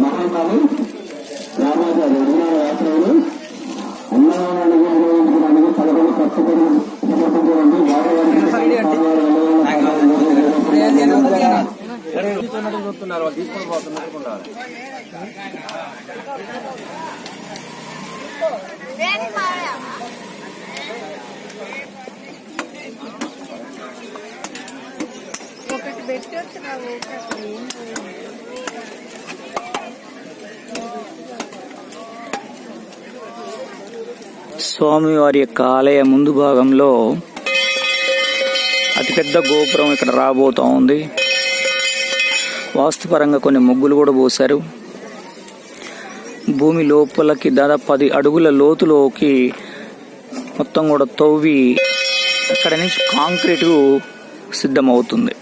మహాకాళి రామాచార్య అన్నదాన యాత్రలు అన్నదానాన్ని నిర్వహించడానికి పదకొండు కష్టపడి సమర్పించడానికి చూస్తున్నారు వాళ్ళు తీసుకొని పోతున్నారు. ఒకటి పెట్టొచ్చు స్వామివారి యొక్క ఆలయ ముందు భాగంలో అతిపెద్ద గోపురం ఇక్కడ రాబోతా ఉంది. వాస్తుపరంగా కొన్ని ముగ్గులు కూడా పోశారు. భూమి లోపలికి దాదాపు 10 అడుగుల లోతులోకి మొత్తం కూడా తవ్వి అక్కడ నుంచి కాంక్రీటు సిద్ధమవుతుంది.